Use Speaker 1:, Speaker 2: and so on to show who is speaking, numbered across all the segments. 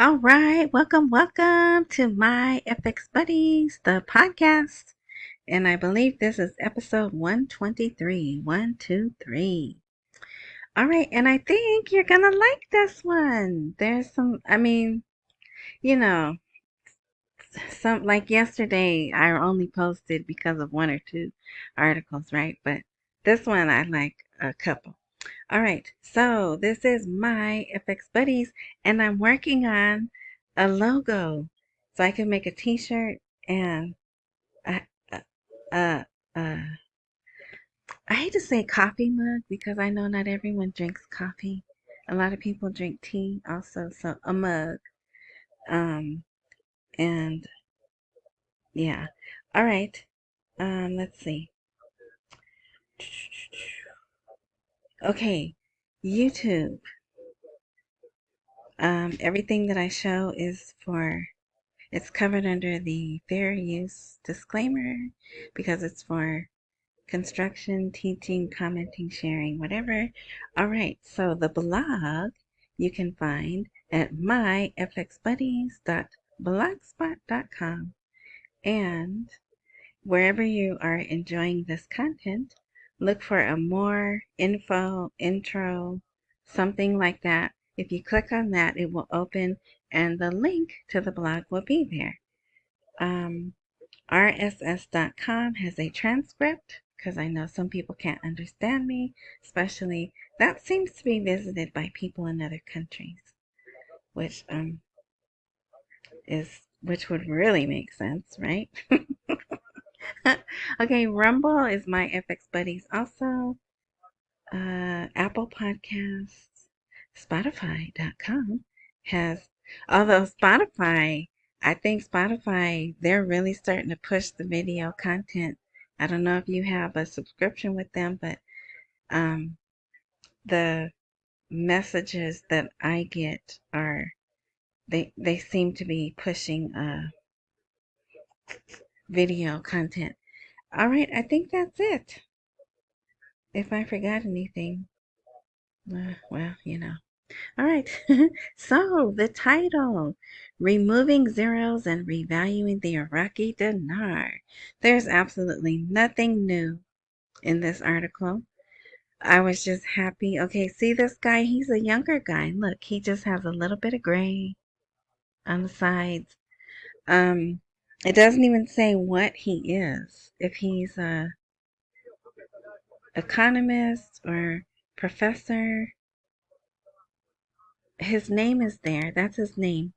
Speaker 1: All right, welcome to my FX Buddies, the podcast. And I believe this is episode 123. 123. All right, and I think you're gonna like this one. There's you know, some like yesterday I only posted because of one or two articles, right? But this one I like a couple. All right, so this is my FX Buddies, and I'm working on a logo so I can make a T-shirt and uh, uh, uh, uh, I hate to say coffee mug because I know not everyone drinks coffee. A lot of people drink tea also, so a mug. Um, and yeah, all right. Let's see. Okay, YouTube. Everything that I show is for It's covered under the fair use disclaimer because it's for construction, teaching, commenting, sharing, whatever. All right, so the blog you can find at myfxbuddies.blogspot.com, and wherever you are enjoying this content, look for a more info, intro, something like that. If you click on that, it will open and the link to the blog will be there. RSS.com has a transcript because I know some people can't understand me, especially that seems to be visited by people in other countries, which which would really make sense, right? Okay, Rumble is my FX Buddies also. Apple Podcasts, Spotify.com has, although I think Spotify, they're really starting to push the video content. I don't know if you have a subscription with them, but um, the messages that I get they seem to be pushing video content. All right, I think that's it. If I forgot anything, well. All right. So the title, Removing Zeros and Revaluing the Iraqi Dinar. There's absolutely nothing new in this article. I was just happy. Okay, see this guy? He's a younger guy. Look, he just has a little bit of gray on the sides. Um, it doesn't even say what he is. If he's a economist or professor, his name is there. That's his name.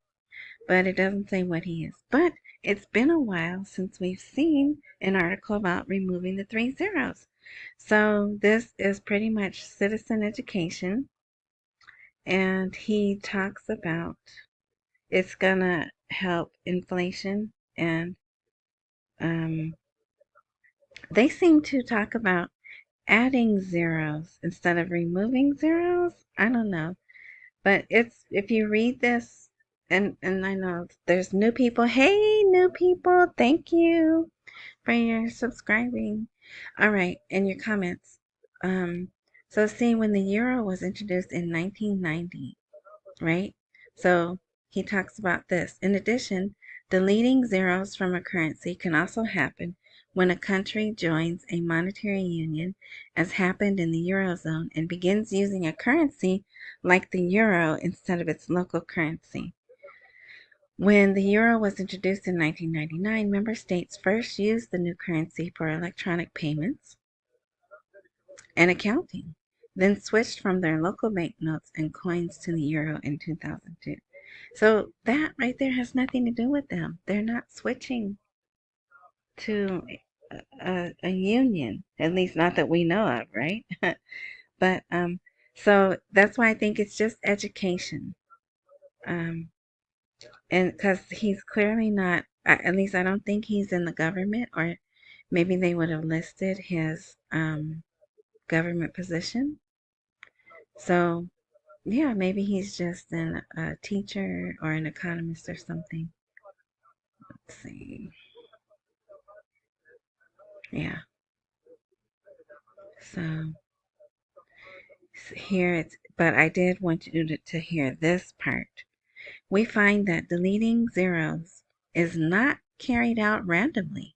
Speaker 1: But it doesn't say what he is. But it's been a while since we've seen an article about removing the three zeros. So this is pretty much citizen education. And he talks about it's going to help inflation. And um, they seem to talk about adding zeros instead of removing zeros. I don't know. But it's if you read this, and I know there's new people. Hey, new people, thank you for your subscribing. All right, and your comments. Um, so see, when the euro was introduced in 1990, right? So he talks about this. In addition, deleting zeros from a currency can also happen when a country joins a monetary union, as happened in the Eurozone, and begins using a currency like the euro instead of its local currency. When the euro was introduced in 1999, member states first used the new currency for electronic payments and accounting, then switched from their local banknotes and coins to the euro in 2002. So that right there has nothing to do with them. They're not switching to a union, at least not that we know of, right? But so that's why I think it's just education. Um, and because he's clearly not, at least I don't think he's in the government, or maybe they would have listed his government position. So yeah, maybe he's just a teacher or an economist or something. Let's see. Yeah. So here it's, but I did want you to hear this part. we find that deleting zeros is not carried out randomly,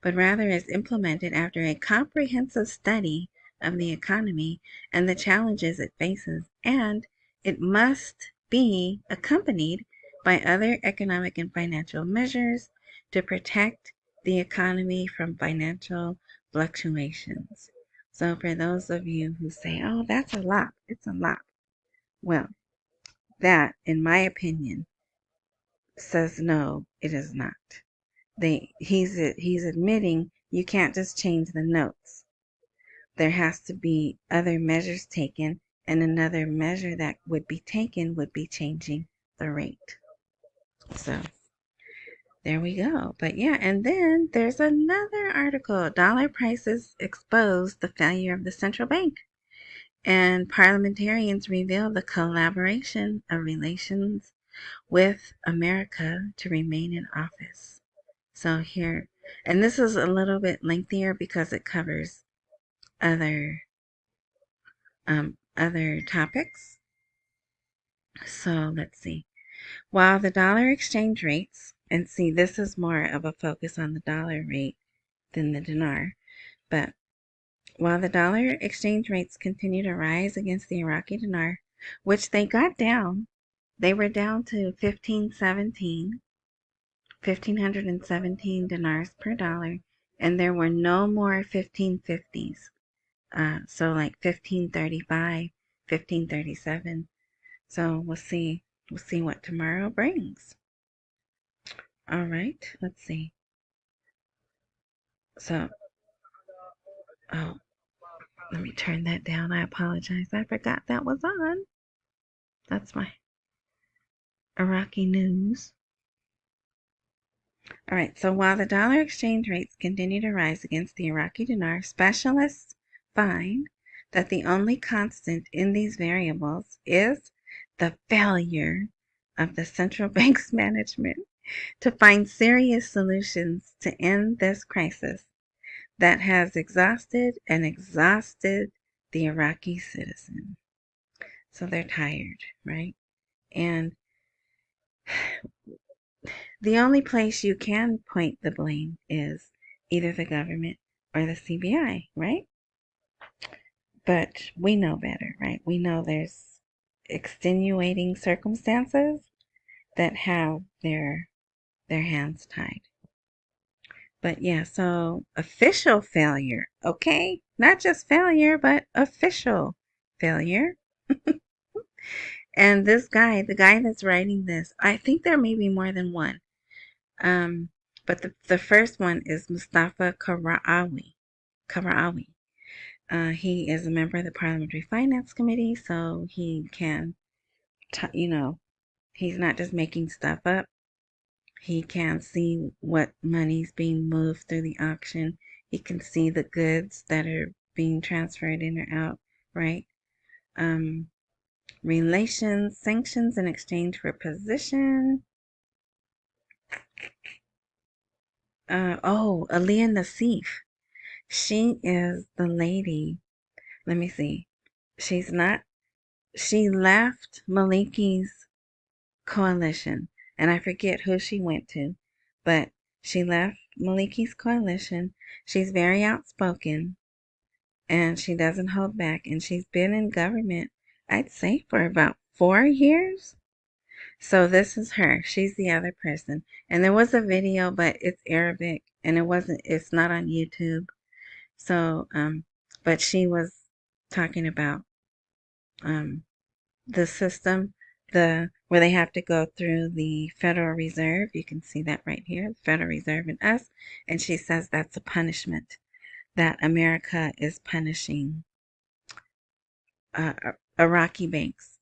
Speaker 1: but rather is implemented after a comprehensive study of the economy and the challenges it faces, and it must be accompanied by other economic and financial measures to protect the economy from financial fluctuations. So for those of you who say, oh, that's a lot, it's a lot. Well, that, in my opinion, says no, it is not. He's admitting you can't just change the notes. There has to be other measures taken, and another measure that would be taken would be changing the rate. So there we go. But yeah, and then there's another article. Dollar prices expose the failure of the central bank. And parliamentarians reveal the collaboration of relations with America to remain in office. So here, and this is a little bit lengthier because it covers other other topics. So let's see. While the dollar exchange rates, and see, this is more of a focus on the dollar rate than the dinar, but while the dollar exchange rates continue to rise against the Iraqi dinar, which they got down, they were down to 1517 dinars per dollar, and there were no more 1550s. So like 1535, 1537. So we'll see. We'll see what tomorrow brings. All right. Let's see. So, oh, let me turn that down. I apologize. I forgot that was on. That's my Iraqi news. All right. So while the dollar exchange rates continue to rise against the Iraqi dinar, specialists find that the only constant in these variables is the failure of the central bank's management to find serious solutions to end this crisis that has exhausted and exhausted the Iraqi citizen. So they're tired, right? And the only place you can point the blame is either the government or the CBI, right? But we know better, right? We know there's extenuating circumstances that have their hands tied. But yeah, so official failure, okay? Not just failure, but official failure. And this guy, the guy that's writing this, I think there may be more than one. But the first one is Mustafa Karaawi. He is a member of the Parliamentary Finance Committee, so he can, he's not just making stuff up. He can see what money's being moved through the auction. He can see the goods that are being transferred in or out, right? Relations, sanctions in exchange for position. Aliyah Nassif. She is the lady. Let me see. She left Maliki's coalition, and I forget who she went to, but she left Maliki's coalition. She's very outspoken, and she doesn't hold back, and she's been in government, I'd say, for about 4 years. So this is her. She's the other person. And there was a video, but it's Arabic, and it's not on YouTube. So, but she was talking about the system, where they have to go through the Federal Reserve. You can see that right here, the Federal Reserve and us. And she says that's a punishment, that America is punishing uh, Iraqi banks.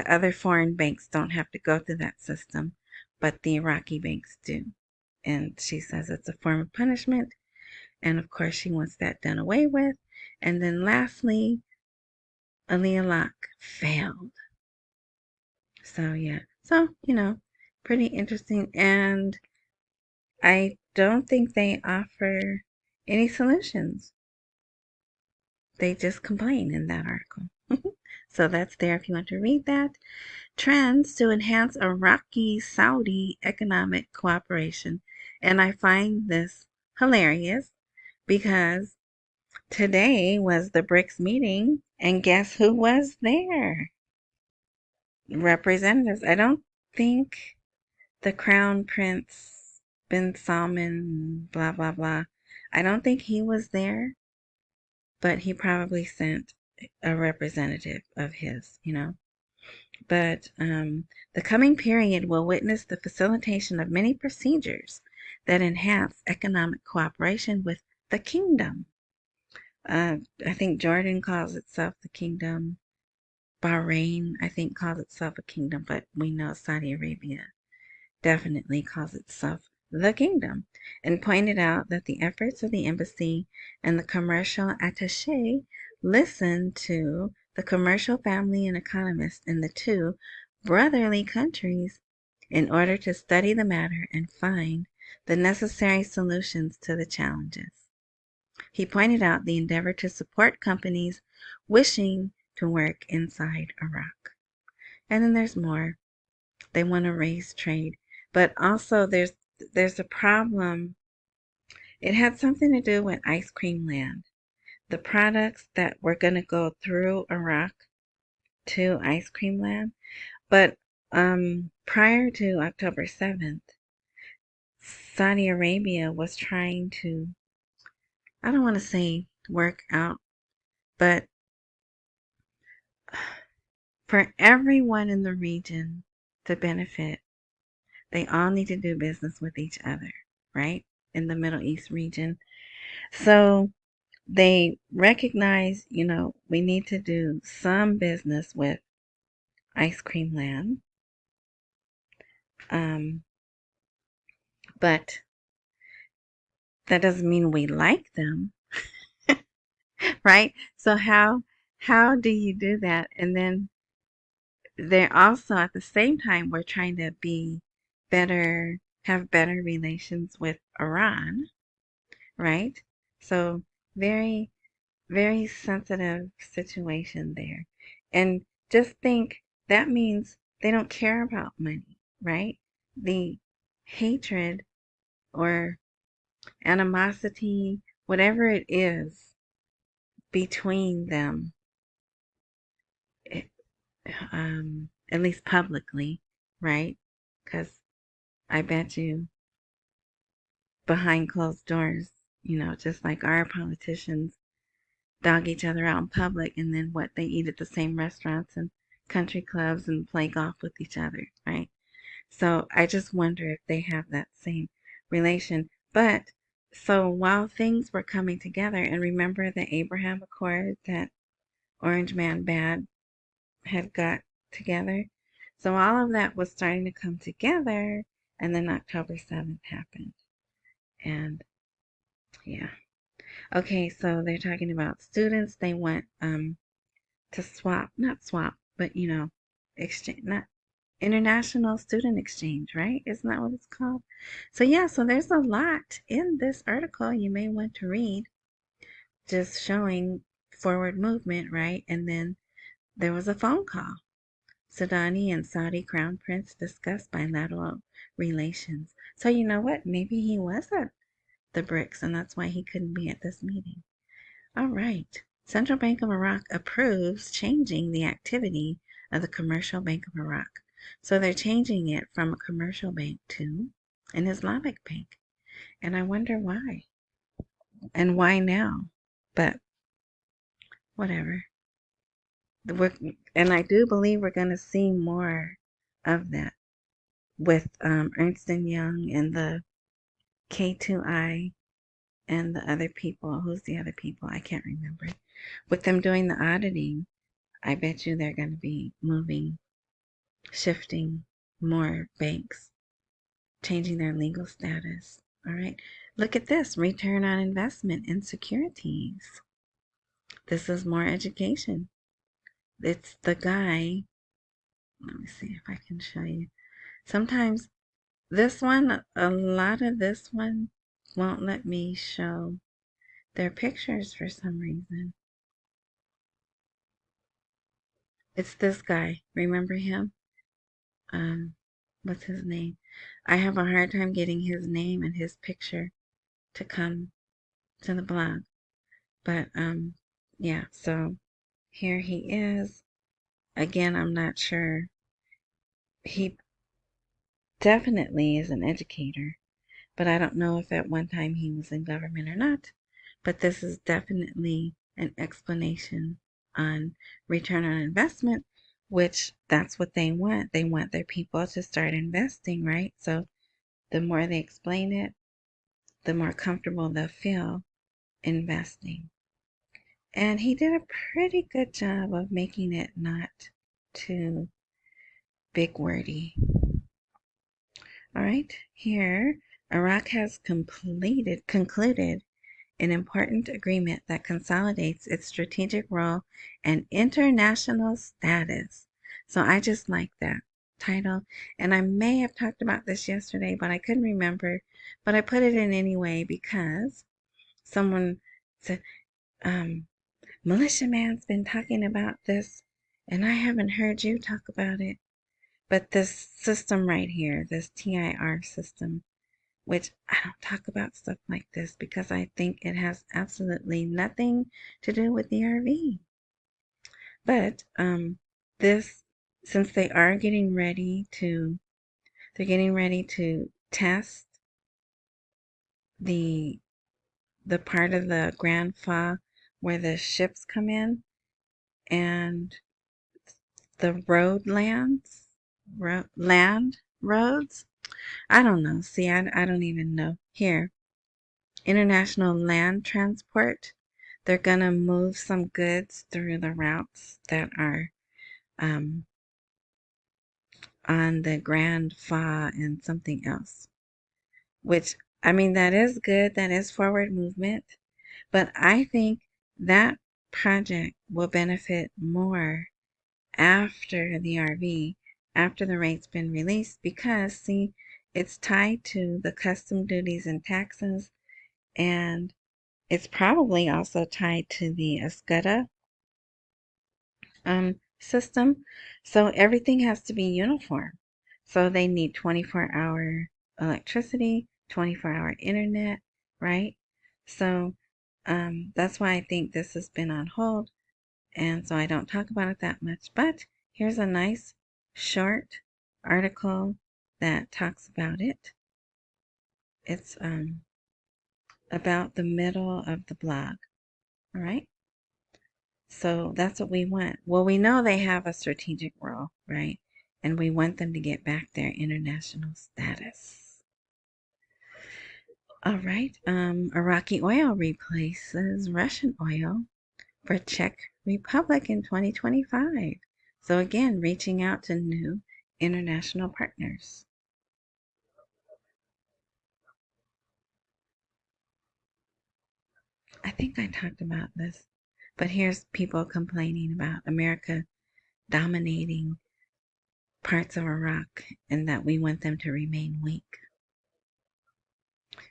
Speaker 1: Other foreign banks don't have to go through that system, but the Iraqi banks do. And she says it's a form of punishment. And of course, she wants that done away with. And then lastly, Aliyah Locke failed. So yeah, so pretty interesting, and I don't think they offer any solutions. They just complain in that article. So that's there if you want to read that. Trends to enhance Iraqi-Saudi economic cooperation. And I find this hilarious because today was the BRICS meeting, and guess who was there? Representatives. I don't think the Crown Prince bin Salman, blah, blah, blah. I don't think he was there, but he probably sent a representative of his, But the coming period will witness the facilitation of many procedures that enhance economic cooperation with the kingdom. I think Jordan calls itself the kingdom. Bahrain, I think, calls itself a kingdom, but we know Saudi Arabia definitely calls itself the kingdom, and pointed out that the efforts of the embassy and the commercial attaché listened to the commercial family and economists in the two brotherly countries in order to study the matter and find the necessary solutions to the challenges. He pointed out the endeavor to support companies wishing to work inside Iraq. And then there's more. They want to raise trade. But also there's a problem. It had something to do with ice cream land. The products that were going to go through Iraq to ice cream land. But prior to October 7th, Saudi Arabia was trying to, I don't want to say work out, but for everyone in the region to benefit, they all need to do business with each other, right? In the Middle East region. So they recognize, we need to do some business with Ice Cream Land. But that doesn't mean we like them, right? So how do you do that? And then they're also at the same time we're trying to have better relations with Iran, right? So very, very sensitive situation there. And just think that means they don't care about money, right? The hatred or animosity, whatever it is between them, it, at least publicly, right? Because I bet you behind closed doors, just like our politicians dog each other out in public, and then what, they eat at the same restaurants and country clubs and play golf with each other, right? So I just wonder if they have that same relation. But so while things were coming together, and remember the Abraham Accord that Orange Man Bad had got together, so all of that was starting to come together, and then October 7th happened. And yeah. Okay, so they're talking about students. They want to not swap, but exchange, not international student exchange, right? Isn't that what it's called? So yeah, so there's a lot in this article you may want to read, just showing forward movement, right? And then there was a phone call. Sudani and Saudi Crown Prince discussed bilateral relations. So you know what? Maybe he was at the BRICS, and that's why he couldn't be at this meeting. All right. Central Bank of Iraq approves changing the activity of the Commercial Bank of Iraq. So they're changing it from a commercial bank to an Islamic bank. And I wonder why. And why now? But whatever. And I do believe we're going to see more of that with Ernst & Young and the K2I and the other people. Who's the other people? I can't remember. With them doing the auditing, I bet you they're going to be shifting more banks, changing their legal status. All right. Look at this, return on investment in securities. This is more education. It's the guy. Let me see if I can show you. Sometimes this one, a lot of this one won't let me show their pictures for some reason. It's this guy. Remember him? Um, what's his name? I have a hard time getting his name and his picture to come to the blog. But yeah, so here he is. Again, I'm not sure. He definitely is an educator, but I don't know if at one time he was in government or not. But this is definitely an explanation on return on investment, which that's what they want. They want their people to start investing, right? So the more they explain it, the more comfortable they'll feel investing. And he did a pretty good job of making it not too big wordy. All right, here, Iraq has concluded an important agreement that consolidates its strategic role and international status. So I just like that title. And I may have talked about this yesterday, but I couldn't remember. But I put it in anyway because someone said, Militia Man's been talking about this, and I haven't heard you talk about it. But this system right here, this TIR system, which I don't talk about stuff like this because I think it has absolutely nothing to do with the RV. But this, since they're getting ready to test the part of the Grand Fa where the ships come in and the land roads. I don't know. See, I don't even know. Here, international land transport. They're going to move some goods through the routes that are um, on the Grand Fa and something else, which, I mean, that is good. That is forward movement. But I think that project will benefit more after the RV, after the rate's been released, because, see, it's tied to the custom duties and taxes, and it's probably also tied to the ESCUDA system. So everything has to be uniform. So they need 24-hour electricity, 24-hour internet, right? So that's why I think this has been on hold. And so I don't talk about it that much. But here's a nice short article that talks about it. It's about the middle of the blog. All right. So that's what we want. Well, we know they have a strategic role, right? And we want them to get back their international status. All right. Iraqi oil replaces Russian oil for Czech Republic in 2025. So again, reaching out to new international partners. I think I talked about this, but here's people complaining about America dominating parts of Iraq and that we want them to remain weak.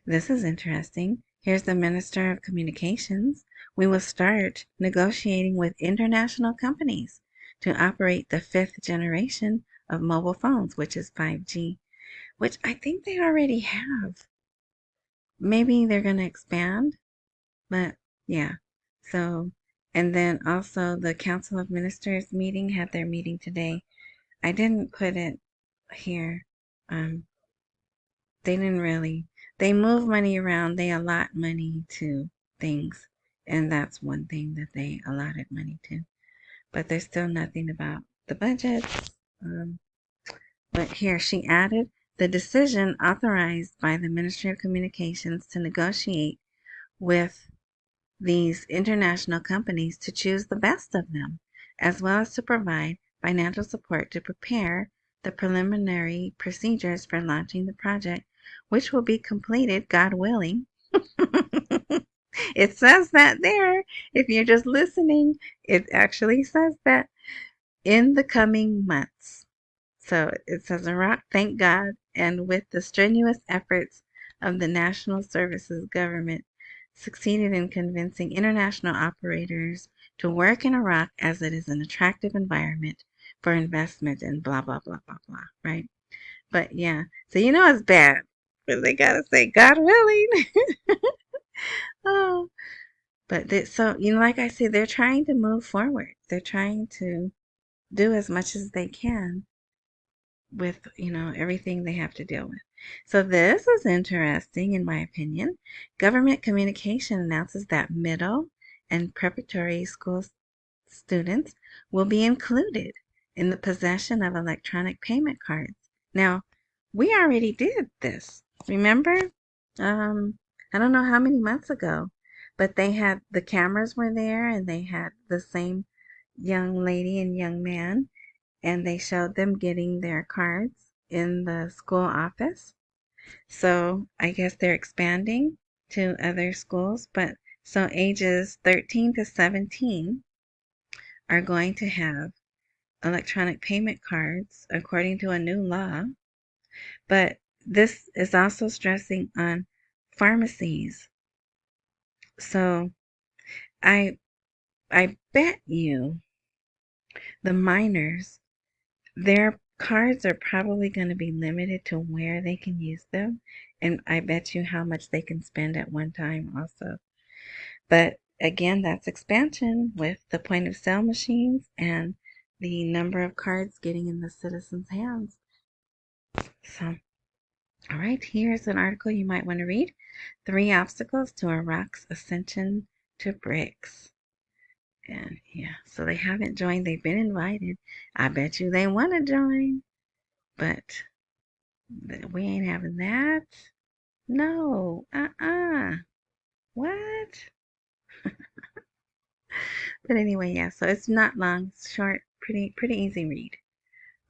Speaker 1: This is interesting. Here's the Minister of Communications. We will start negotiating with international companies to operate the fifth generation of mobile phones, which is 5G, which I think they already have. Maybe they're going to expand, but yeah. So, and then also the Council of Ministers meeting had their meeting today. I didn't put it here. They didn't really, they move money around, they allot money to things, and that's one thing that they allotted money to. But there's still nothing about the budgets. But here she added the decision authorized by the Ministry of Communications to negotiate with these international companies to choose the best of them, as well as to provide financial support to prepare the preliminary procedures for launching the project, which will be completed, God willing. It says that there. If you're just listening, it actually says that in the coming months. So it says Iraq, thank God, and with the strenuous efforts of the National Services Government, succeeded in convincing international operators to work in Iraq as it is an attractive environment for investment and blah, blah, blah, blah, blah, right? But yeah, so you know it's bad. But they gotta say, God willing. Oh, but so, like I said, they're trying to move forward. They're trying to do as much as they can with, everything they have to deal with. So this is interesting, in my opinion. Government communication announces that middle and preparatory school students will be included in the possession of electronic payment cards. Now, we already did this. Remember? I don't know how many months ago, but the cameras were there and they had the same young lady and young man, and they showed them getting their cards in the school office. So I guess they're expanding to other schools, but so ages 13 to 17 are going to have electronic payment cards according to a new law. But this is also stressing on pharmacies. So I I bet you the minors, their cards are probably going to be limited to where they can use them. And I bet you how much they can spend at one time also. But again, that's expansion with the point of sale machines and the number of cards getting in the citizens' hands. So, all right, here's an article you might want to read. 3 obstacles to Iraq's ascension to BRICS. And yeah, so they haven't joined. They've been invited. I bet you they want to join, but we ain't having that. No, What? But anyway, yeah, so it's not long, it's short, pretty easy read.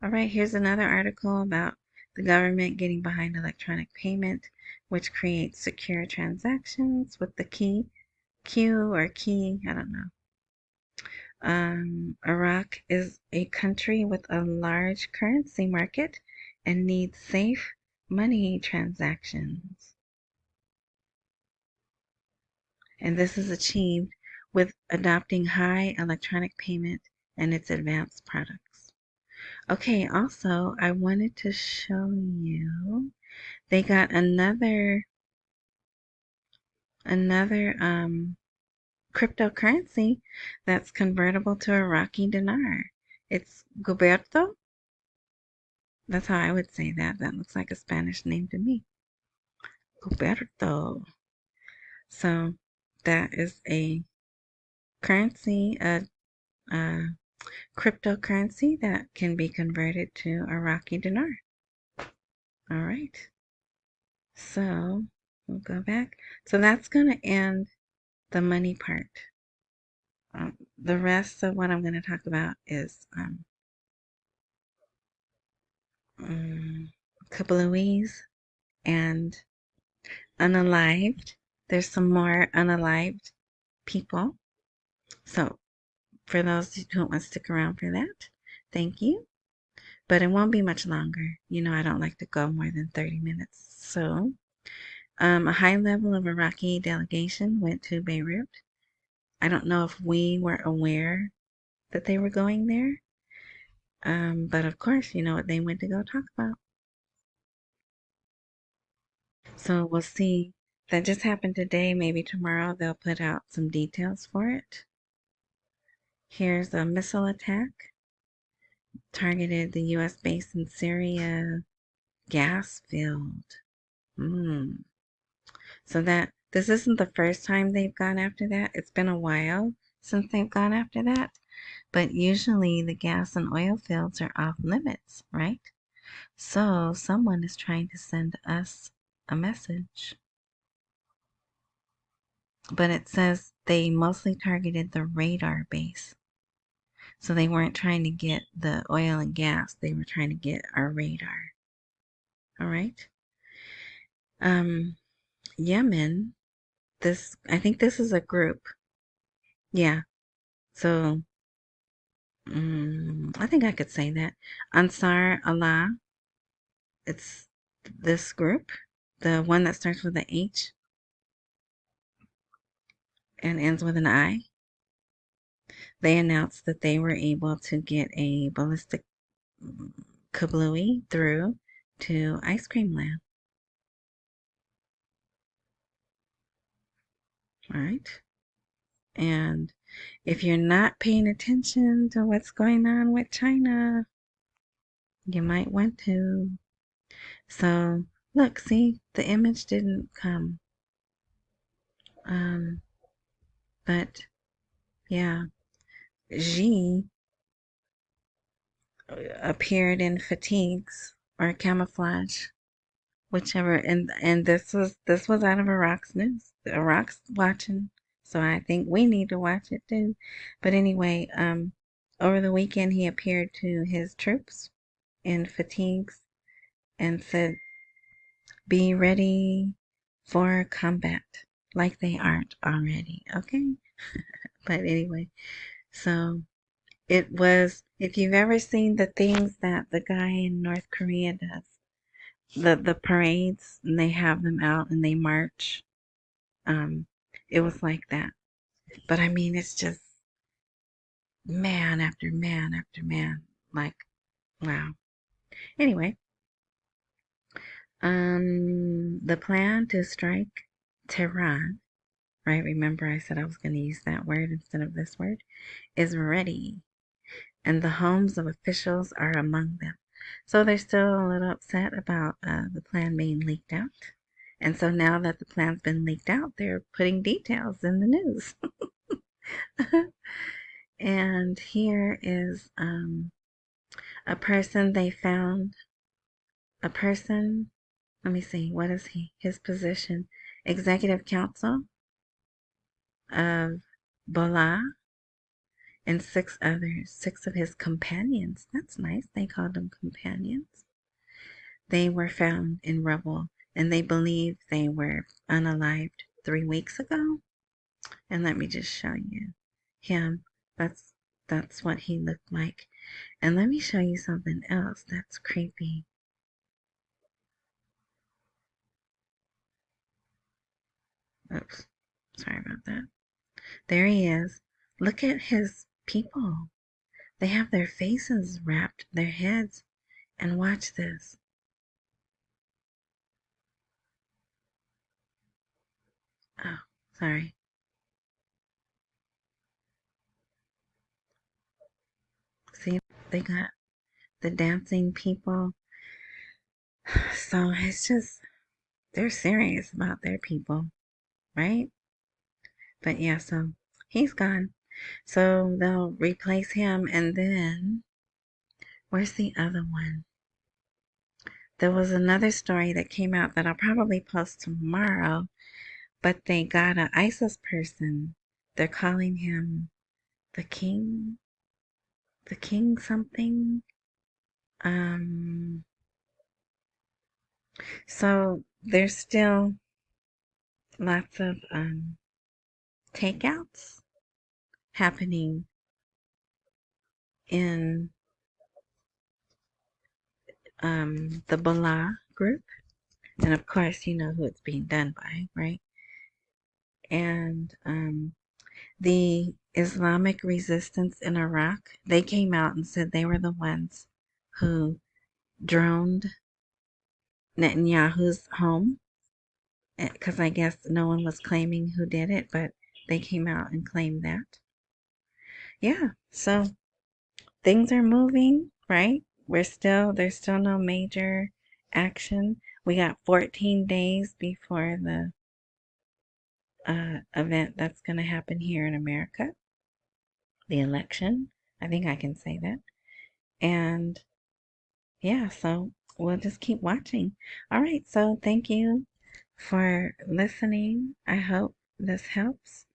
Speaker 1: All right, here's another article about the government getting behind electronic payment, which creates secure transactions with the Q or key, I don't know. Iraq is a country with a large currency market and needs safe money transactions. And this is achieved with adopting high electronic payment and its advanced products. Okay, also, I wanted to show you they got another cryptocurrency that's convertible to Iraqi dinar. It's Guberto. That's how I would say that. That looks like a Spanish name to me. Guberto. So that is a currency, a cryptocurrency that can be converted to Iraqi dinar. All right. So we'll go back. So that's going to end the money part. The rest of what I'm going to talk about is a couple of ways and unalived. There's some more unalived people. So for those who don't want to stick around for that, thank you. But it won't be much longer. I don't like to go more than 30 minutes. So a high level of Iraqi delegation went to Beirut. I don't know if we were aware that they were going there. But of course, you know what they went to go talk about. So we'll see. That just happened today. Maybe tomorrow they'll put out some details for it. Here's a missile attack targeted the U.S. base in Syria gas field. So this isn't the first time they've gone after that. It's been a while since they've gone after that. But usually the gas and oil fields are off limits, right? So someone is trying to send us a message. But it says they mostly targeted the radar base. So they weren't trying to get the oil and gas. They were trying to get our radar. All right. Yemen, I think this is a group. Yeah. So I think I could say that. Ansar Allah, it's this group, the one that starts with an H and ends with an I. they announced that they were able to get a ballistic kablooey through to Ice Cream Land. All right. And if you're not paying attention to what's going on with China, you might want to. So, look, see, the image didn't come. Um, but yeah, Xi appeared in fatigues or camouflage, whichever. And this was out of Iraq's news. Iraq's watching, so I think we need to watch it too. But anyway, over the weekend he appeared to his troops in fatigues and said, "Be ready for combat," like they aren't already. Okay, but anyway, so. It was, if you've ever seen the things that the guy in North Korea does, the parades, and they have them out and they march, um, it was like that. But I mean, it's just man after man after man. Like, wow. Anyway, the plan to strike Tehran, right? Remember I said I was going to use that word instead of this word, is ready. And the homes of officials are among them. So they're still a little upset about the plan being leaked out. And so now that the plan's been leaked out, they're putting details in the news. And here is a person they found, a person, let me see, what is he? His position, Executive Council of Bola, and six others, six of his companions. That's nice. They called them companions. They were found in rubble, and they believe they were unalived 3 weeks ago. And let me just show you him. That's what he looked like. And let me show you something else that's creepy. Oops, sorry about that. There he is. Look at his people. They have their faces wrapped, their heads, and watch this. Oh, sorry. See, they got the dancing people. So it's just, they're serious about their people, right? But yeah, so he's gone. So they'll replace him, and then where's the other one? There was another story that came out that I'll probably post tomorrow, but they got an ISIS person. They're calling him the king something. Um, so there's still lots of takeouts happening in the Bala group. And of course, you know who it's being done by, right? And the Islamic resistance in Iraq, they came out and said they were the ones who droned Netanyahu's home. Because I guess no one was claiming who did it, but they came out and claimed that. Yeah, so things are moving, right? There's still no major action. We got 14 days before the event that's going to happen here in America, the election. I think I can say that. And yeah, so we'll just keep watching. All right, so thank you for listening. I hope this helps.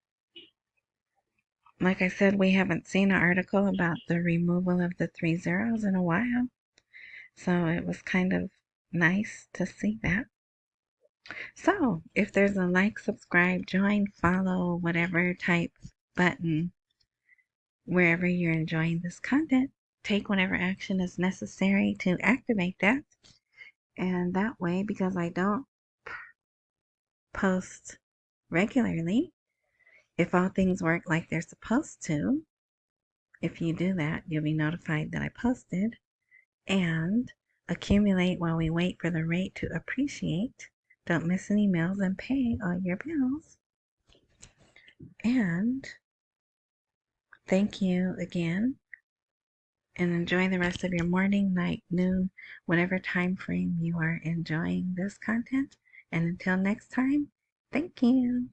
Speaker 1: Like I said, we haven't seen an article about the removal of the 3 zeros in a while. So it was kind of nice to see that. So if there's a like, subscribe, join, follow, whatever type button wherever you're enjoying this content, take whatever action is necessary to activate that. And that way, because I don't post regularly, if all things work like they're supposed to, If you do that, you'll be notified that I posted. And accumulate while we wait for the rate to appreciate. Don't miss any meals and pay all your bills. And thank you again. And enjoy the rest of your morning, night, noon, whatever time frame you are enjoying this content. And until next time, thank you.